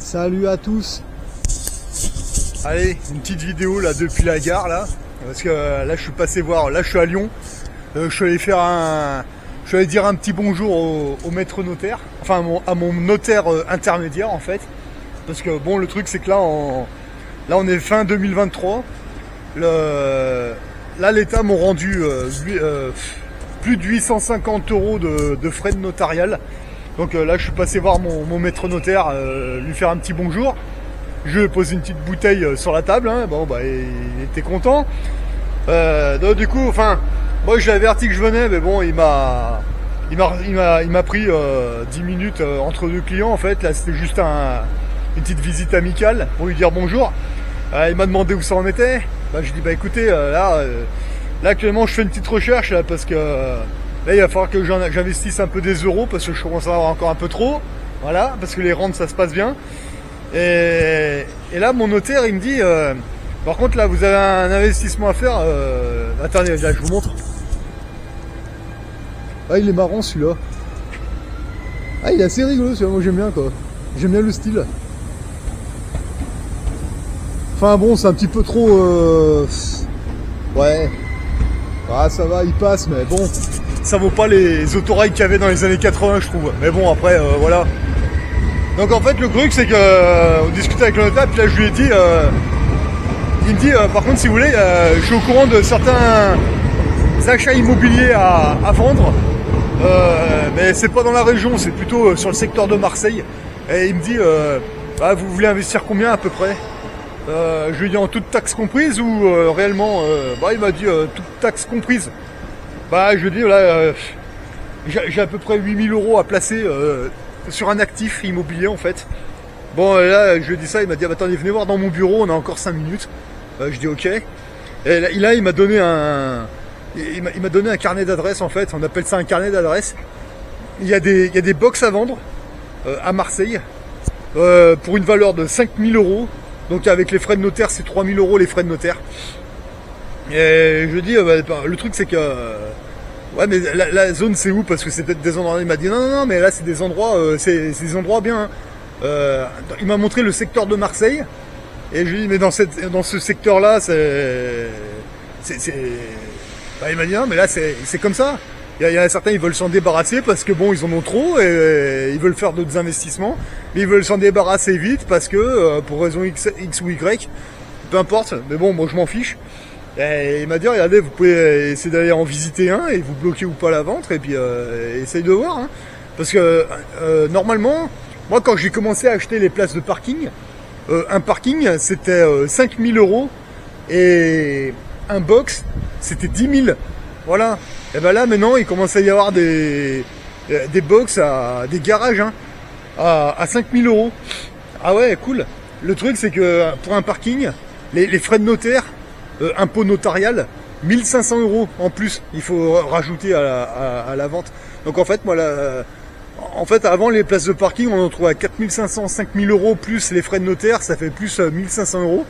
Salut à tous. Allez, une petite vidéo là depuis la gare là, parce que là je suis passé voir, là je suis à Lyon, je suis allé dire un petit bonjour au maître notaire, enfin à mon notaire intermédiaire en fait, parce que bon le truc c'est que là on est fin 2023, là l'État m'a rendu plus de 850 € de frais de notarial. Donc là je suis passé voir mon maître notaire, lui faire un petit bonjour. Je lui ai posé une petite bouteille sur la table, hein. Bon bah il était content. Donc du coup, enfin, moi je l'ai averti que je venais, mais bon il m'a pris 10 minutes entre deux clients en fait. Là c'était juste une petite visite amicale pour lui dire bonjour. Il m'a demandé où ça en était. Bah, je dis bah écoutez, là actuellement je fais une petite recherche là, parce que là il va falloir que j'investisse un peu des euros parce que je commence à avoir encore un peu trop. Voilà, parce que les rentes ça se passe bien. Et là mon notaire il me dit par contre là vous avez un investissement à faire. Attendez, là je vous montre. Ah il est marrant celui-là. Ah il est assez rigolo celui-là, moi j'aime bien quoi. J'aime bien le style. Enfin bon c'est un petit peu trop ouais. Ah ça va, il passe, mais bon, ça vaut pas les autorails qu'il y avait dans les années 80 je trouve. Mais bon après voilà. Donc en fait le truc c'est que on discutait avec le notaire, puis là je lui ai dit il me dit par contre si vous voulez je suis au courant de certains achats immobiliers à vendre, mais c'est pas dans la région, c'est plutôt sur le secteur de Marseille. Et il me dit vous voulez investir combien à peu près? Je lui ai dit en toute taxe comprise ou réellement il m'a dit toute taxe comprise. Bah je lui ai dit voilà, j'ai à peu près 8 000 € à placer sur un actif immobilier en fait. Bon là je lui ai dit ça, il m'a dit attendez venez voir dans mon bureau, on a encore 5 minutes. Je dis ok. Et là il m'a donné il m'a donné un carnet d'adresses en fait, on appelle ça un carnet d'adresses. Il y a des box à vendre à Marseille pour une valeur de 5 000 €. Donc avec les frais de notaire c'est 3 000 € les frais de notaire. Et je dis le truc c'est que ouais mais la zone c'est où? Parce que c'est peut-être des endroits. Il m'a dit non mais là c'est des endroits c'est des endroits bien. Il m'a montré le secteur de Marseille et je lui ai dit mais dans ce secteur là il m'a dit non mais là c'est comme ça. Il y en a certains ils veulent s'en débarrasser parce que bon ils en ont trop et ils veulent faire d'autres investissements, mais ils veulent s'en débarrasser vite parce que pour raison X ou Y, peu importe, mais bon moi je m'en fiche. Et il m'a dit regardez vous pouvez essayer d'aller en visiter un et vous bloquez ou pas la vente et puis essaye de voir hein. Parce que normalement moi quand j'ai commencé à acheter les places de parking, un parking c'était 5 000 € et un box c'était 10 000. Voilà. Et ben là maintenant il commence à y avoir des box des garages hein, à 5 000 €. Ah ouais cool. Le truc c'est que pour un parking les frais de notaire, impôt notarial, 1 500 € en plus, il faut rajouter à la vente. Donc en fait moi là, avant les places de parking on en trouvait à 4 500, 5 000 € plus les frais de notaire, ça fait plus 1 500 €.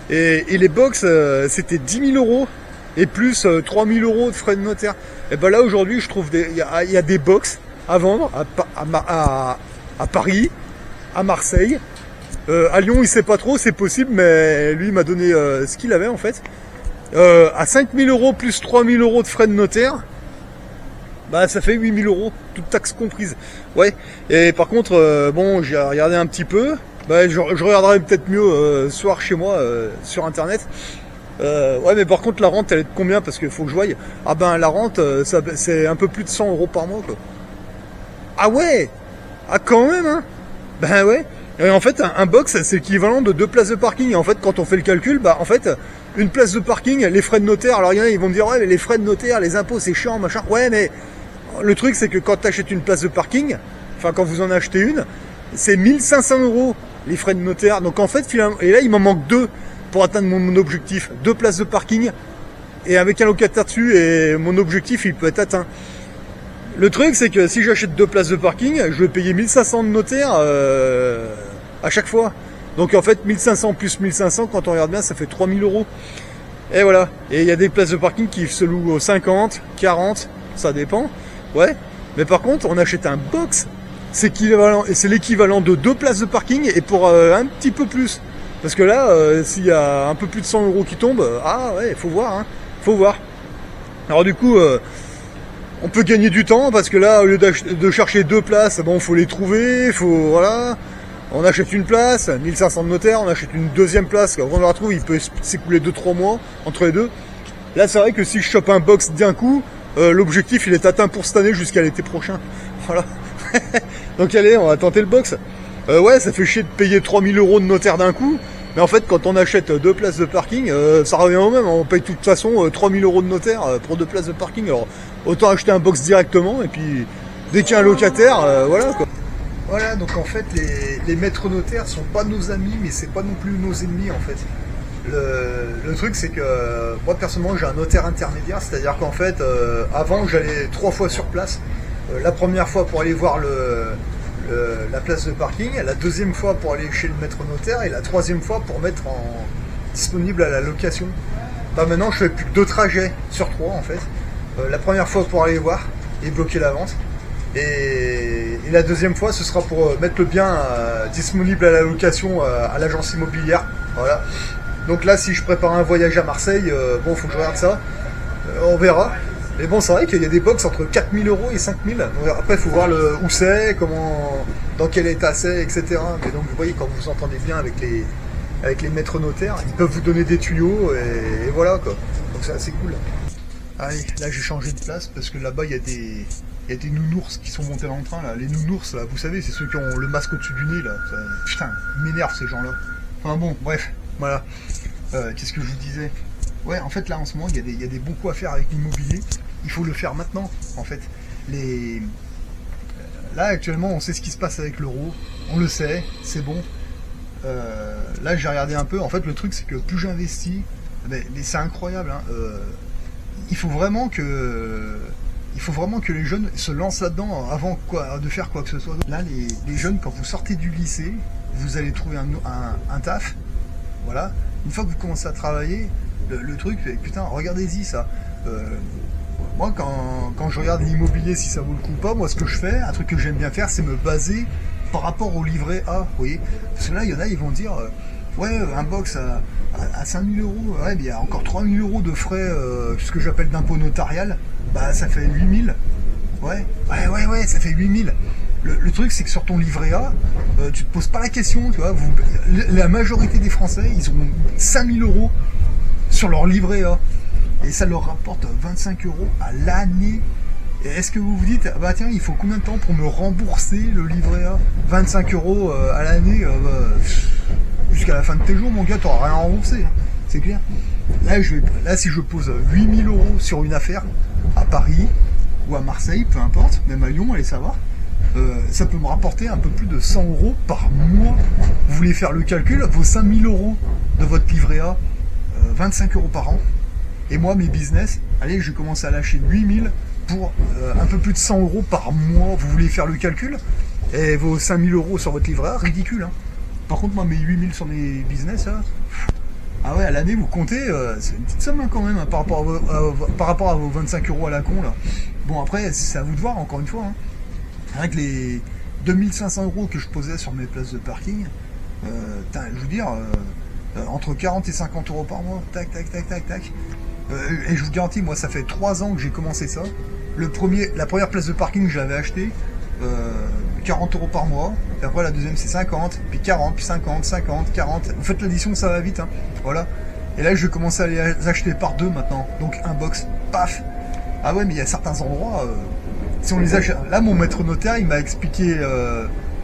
Et les box c'était 10 000 € et plus 3 000 € de frais de notaire. Et ben là aujourd'hui je trouve il y a des box à vendre à Paris, à Marseille. À Lyon il sait pas trop, c'est possible, mais lui il m'a donné ce qu'il avait en fait. À 5 000 € plus 3 000 € de frais de notaire, bah ça fait 8 000 €, toute taxe comprise. Ouais. Et par contre bon j'ai regardé un petit peu, je regarderai peut-être mieux ce soir chez moi sur internet. Ouais mais par contre la rente elle est de combien? Parce qu'il faut que je voie. Ah ben la rente c'est un peu plus de 100 € par mois quoi. Ah ouais. Ah quand même hein. Ben ouais. Et en fait un box c'est l'équivalent de 2 places de parking. Et en fait quand on fait le calcul, en fait une place de parking, les frais de notaire, alors il y en a ils vont me dire ouais mais les frais de notaire, les impôts c'est chiant machin. Ouais mais le truc c'est que quand tu achètes une place de parking, enfin quand vous en achetez une, c'est 1 500 € les frais de notaire. Donc en fait finalement, et là il m'en manque 2 pour atteindre mon objectif, 2 places de parking et avec un locataire dessus et mon objectif il peut être atteint. Le truc c'est que si j'achète 2 places de parking, je vais payer 1 500 de notaire à chaque fois. Donc en fait 1 500 plus 1 500 quand on regarde bien ça fait 3 000 €. Et voilà. Et il y a des places de parking qui se louent aux 50, 40, ça dépend. Ouais. Mais par contre on achète un box, c'est l'équivalent de 2 places de parking et pour un petit peu plus. Parce que là, s'il y a un peu plus de 100 euros qui tombent, ah ouais, faut voir, hein, faut voir. Alors du coup, on peut gagner du temps parce que là, au lieu de chercher 2 places, bon, faut les trouver, voilà. On achète une place, 1500 de notaire, on achète une deuxième place, quand on la retrouve, il peut s'écouler 2-3 mois entre les deux. Là, c'est vrai que si je chope un box d'un coup, l'objectif il est atteint pour cette année jusqu'à l'été prochain. Voilà. Donc allez, on va tenter le box. Ouais, ça fait chier de payer 3000 euros de notaire d'un coup. Mais en fait, quand on achète 2 places de parking, ça revient au même. On paye de toute façon 3000 euros de notaire pour 2 places de parking. Alors, autant acheter un box directement. Et puis, dès qu'il y a un locataire, voilà quoi. Voilà, donc en fait, les maîtres notaires sont pas nos amis, mais c'est pas non plus nos ennemis en fait. Le truc, c'est que moi personnellement, j'ai un notaire intermédiaire, c'est-à-dire qu'en fait, avant, j'allais 3 fois sur place. La première fois pour aller voir la place de parking, la deuxième fois pour aller chez le maître notaire et la troisième fois pour mettre disponible à la location. Bah maintenant, je fais plus que 2 trajets sur 3 en fait. La première fois pour aller voir et bloquer la vente. Et la deuxième fois, ce sera pour mettre le bien disponible à la location à l'agence immobilière. Voilà. Donc là, si je prépare un voyage à Marseille, bon, faut que je regarde ça. On verra. Mais bon, c'est vrai qu'il y a des box entre 4000 euros et 5000. Après, il faut voir où c'est, dans quel état c'est, etc. Mais donc, vous voyez, quand vous entendez bien avec les maîtres notaires, ils peuvent vous donner des tuyaux et voilà, quoi. Donc, c'est assez cool. Allez, là, j'ai changé de place parce que là-bas, il y a des nounours qui sont montés dans le train, là. Les nounours, là, vous savez, c'est ceux qui ont le masque au-dessus du nez, là. Putain, ils m'énervent, ces gens-là. Enfin bon, bref, voilà. Qu'est-ce que je vous disais? Ouais, en fait, là, en ce moment, il y a des bons coups à faire avec l'immobilier. Il faut le faire maintenant, en fait. Là, actuellement, on sait ce qui se passe avec l'euro. On le sait, c'est bon. Là, j'ai regardé un peu. En fait, le truc, c'est que plus j'investis, mais c'est incroyable, hein. Il faut vraiment que les jeunes se lancent là-dedans avant de faire quoi que ce soit. Là, les jeunes, quand vous sortez du lycée, vous allez trouver un taf. Voilà. Une fois que vous commencez à travailler, le truc, putain, regardez-y ça. Moi, quand je regarde l'immobilier, si ça vaut le coup ou pas, moi, ce que je fais, un truc que j'aime bien faire, c'est me baser par rapport au livret A. Vous voyez. Parce que là, il y en a, ils vont dire, ouais, un box à 5000 euros, ouais, mais il y a encore 3000 euros de frais, ce que j'appelle d'impôt notarial, bah ça fait 8000. Ouais, ça fait 8000. Le truc, c'est que sur ton livret A, tu te poses pas la question, tu vois. La majorité des Français, ils ont 5000 euros sur leur livret A. Et ça leur rapporte 25 euros à l'année. Et est-ce que vous vous dites, bah tiens, il faut combien de temps pour me rembourser le livret A? 25 euros à l'année, jusqu'à la fin de tes jours, mon gars, t'auras rien remboursé, hein. C'est clair. Là, si je pose 8000 euros sur une affaire, à Paris ou à Marseille, peu importe, même à Lyon, allez savoir, ça peut me rapporter un peu plus de 100 euros par mois. Vous voulez faire le calcul, vos 5000 euros de votre livret A, 25 euros par an. Et moi, mes business, allez, je commence à lâcher 8000 pour un peu plus de 100 euros par mois. Vous voulez faire le calcul? Et vos 5000 euros sur votre livret A, ridicule, hein. Par contre, moi, mes 8000 sur mes business, là, ah ouais, à l'année, vous comptez, c'est une petite somme, hein, quand même, hein, par rapport à vos 25 euros à la con, là. Bon, après, c'est à vous de voir, encore une fois, hein. Avec les 2500 euros que je posais sur mes places de parking, je veux dire, entre 40 et 50 euros par mois, tac, tac, tac, tac, tac. Et je vous garantis, moi, ça fait 3 ans que j'ai commencé ça. La première place de parking, je l'avais achetée, 40 euros par mois. Et après, la deuxième, c'est 50, puis 40, puis 50, 50, 40. Vous faites l'addition, ça va vite, hein. Voilà. Et là, je vais commencer à les acheter par 2 maintenant. Donc, un box, paf. Ah ouais, mais il y a certains endroits, si on les achète... Là, mon maître notaire, il m'a expliqué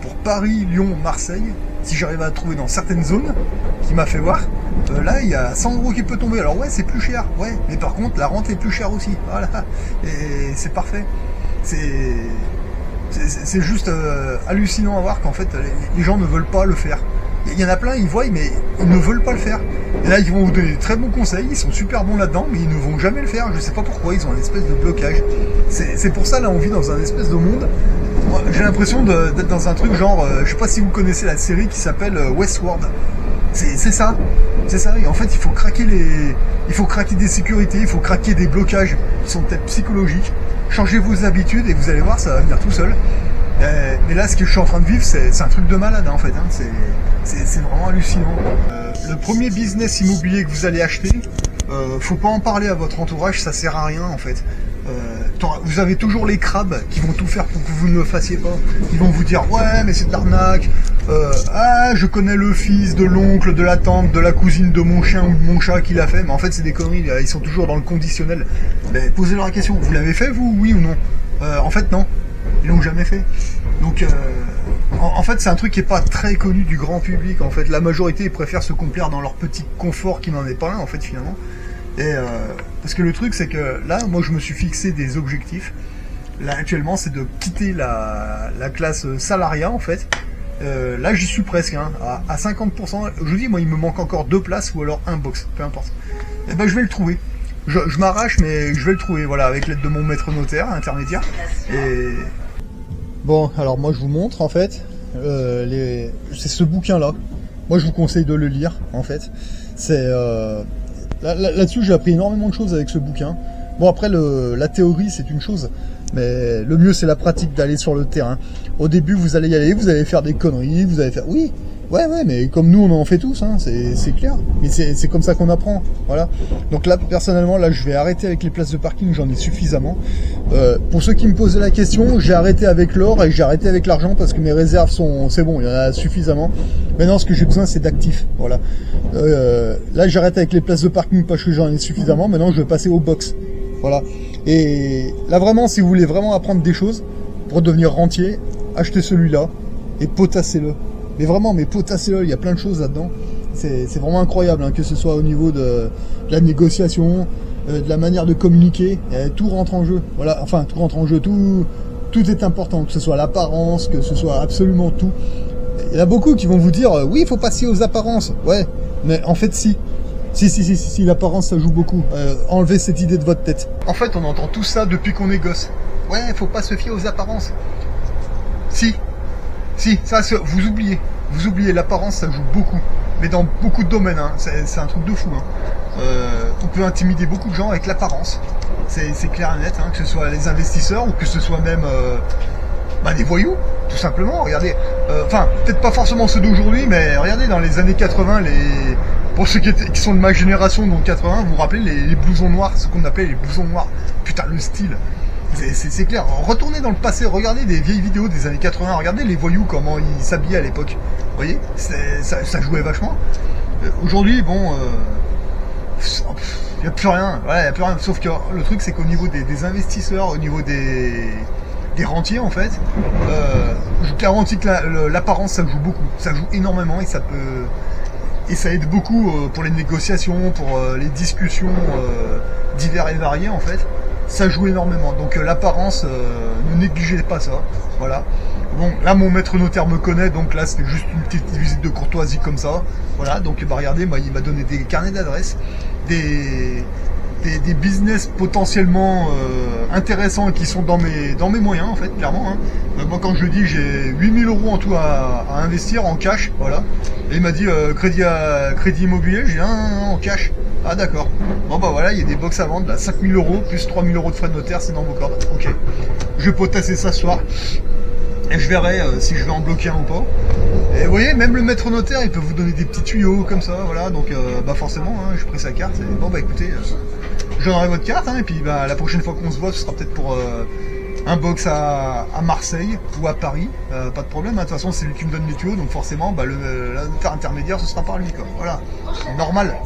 pour Paris, Lyon, Marseille, si j'arrive à trouver dans certaines zones, qui m'a fait voir, là, il y a 100 euros qui peut tomber. Alors ouais, c'est plus cher, ouais. Mais par contre, la rente est plus chère aussi. Voilà. Et c'est parfait. C'est juste hallucinant à voir qu'en fait, les gens ne veulent pas le faire. Il y en a plein, ils voient, mais ils ne veulent pas le faire. Et là, ils vont vous donner de très bons conseils, ils sont super bons là-dedans, mais ils ne vont jamais le faire. Je sais pas pourquoi, ils ont un espèce de blocage. C'est pour ça, là, on vit dans un espèce de monde. Moi, j'ai l'impression d'être dans un truc genre, je sais pas si vous connaissez la série qui s'appelle Westworld. C'est ça. C'est ça. Et en fait, il faut craquer des sécurités, il faut craquer des blocages qui sont peut-être psychologiques. Changez vos habitudes et vous allez voir, ça va venir tout seul. Mais là, ce que je suis en train de vivre, c'est un truc de malade, hein, en fait. Hein. C'est vraiment hallucinant. Le premier business immobilier que vous allez acheter, faut pas en parler à votre entourage, ça sert à rien, en fait. Vous avez toujours les crabes qui vont tout faire pour que vous ne le fassiez pas. Ils vont vous dire ouais mais c'est de l'arnaque, ah je connais le fils de l'oncle, de la tante, de la cousine de mon chien ou de mon chat qui l'a fait, mais en fait c'est des conneries, ils sont toujours dans le conditionnel. Mais posez-leur la question, vous l'avez fait vous, oui ou non? En fait non, ils l'ont jamais fait. Donc en fait c'est un truc qui est pas très connu du grand public. En fait la majorité ils préfèrent se complaire dans leur petit confort qui n'en est pas un en fait finalement. Et parce que le truc c'est que là moi je me suis fixé des objectifs. Là actuellement c'est de quitter la classe salariat en fait. Là j'y suis presque hein, à 50%. Je vous dis moi il me manque encore 2 places ou alors un box, peu importe. Et ben je vais le trouver. Je m'arrache mais je vais le trouver voilà avec l'aide de mon maître notaire intermédiaire. Et bon alors moi je vous montre en fait c'est ce bouquin là. Moi je vous conseille de le lire en fait. C'est là-dessus, j'ai appris énormément de choses avec ce bouquin. Bon, après, la théorie, c'est une chose. Mais le mieux, c'est la pratique d'aller sur le terrain. Au début, vous allez y aller, vous allez faire des conneries, vous allez faire... Oui, ouais, mais comme nous, on en fait tous, hein, c'est clair. Mais c'est comme ça qu'on apprend, voilà. Donc là, personnellement, là, je vais arrêter avec les places de parking, j'en ai suffisamment. Pour ceux qui me posaient la question, j'ai arrêté avec l'or et j'ai arrêté avec l'argent parce que mes réserves c'est bon, il y en a suffisamment. Maintenant, ce que j'ai besoin, c'est d'actifs, voilà. Là, j'arrête avec les places de parking parce que j'en ai suffisamment. Maintenant, je vais passer aux box, voilà. Et là, vraiment, si vous voulez vraiment apprendre des choses pour devenir rentier, achetez celui-là et potassez-le. Mais vraiment, mais potassez-le, il y a plein de choses là-dedans. C'est vraiment incroyable, hein, que ce soit au niveau de la négociation, de la manière de communiquer, tout rentre en jeu. Voilà, enfin, tout rentre en jeu, tout est important, que ce soit l'apparence, que ce soit absolument tout. Il y en a beaucoup qui vont vous dire, oui, il faut passer aux apparences. Ouais, mais en fait, si, l'apparence, ça joue beaucoup. Enlevez cette idée de votre tête. En fait, on entend tout ça depuis qu'on est gosse. Ouais, faut pas se fier aux apparences. Si, ça, vous oubliez, l'apparence, ça joue beaucoup. Mais dans beaucoup de domaines, hein, c'est un truc de fou. Hein. On peut intimider beaucoup de gens avec l'apparence. C'est clair et net, hein, que ce soit les investisseurs ou que ce soit même des voyous, tout simplement. Regardez, enfin, peut-être pas forcément ceux d'aujourd'hui, mais regardez, dans les années 80, pour ceux qui sont de ma génération, donc 80, vous vous rappelez les blousons noirs, ce qu'on appelait les blousons noirs. Putain, le style. C'est clair, retournez dans le passé, regardez des vieilles vidéos des années 80, regardez les voyous, comment ils s'habillaient à l'époque. Vous voyez, ça jouait vachement. Aujourd'hui, bon, il n'y a plus rien, ouais, y a plus rien. Sauf que le truc, c'est qu'au niveau des investisseurs, au niveau des rentiers, en fait, je vous garantis que l'apparence, ça joue beaucoup, ça joue énormément et ça aide beaucoup pour les négociations, pour les discussions diverses et variées, en fait. Ça joue énormément, donc l'apparence, ne négligez pas ça, voilà. Bon, là mon maître notaire me connaît, donc là c'était juste une petite visite de courtoisie comme ça, voilà. Donc regardez, moi il m'a donné des carnets d'adresses, des business potentiellement intéressants qui sont dans mes moyens en fait, clairement. Hein. Moi quand je dis j'ai 8000 € en tout à investir en cash, voilà. Et il m'a dit crédit immobilier, j'ai en cash. Ah d'accord. Bon bah voilà, il y a des box à vendre, là, 5000 € plus 3000 € de frais de notaire, c'est dans vos cordes. Ok. Je vais potasser ça ce soir. Et je verrai si je vais en bloquer un ou pas. Et vous voyez, même le maître notaire, il peut vous donner des petits tuyaux comme ça, voilà. Donc forcément, hein, je prends sa carte. Et, bon bah écoutez, je donnerai votre carte, hein, et puis la prochaine fois qu'on se voit, ce sera peut-être pour un box à Marseille ou à Paris. Pas de problème, hein. De toute façon c'est lui qui me donne les tuyaux, donc forcément le notaire intermédiaire ce sera par lui quoi. Voilà. Normal.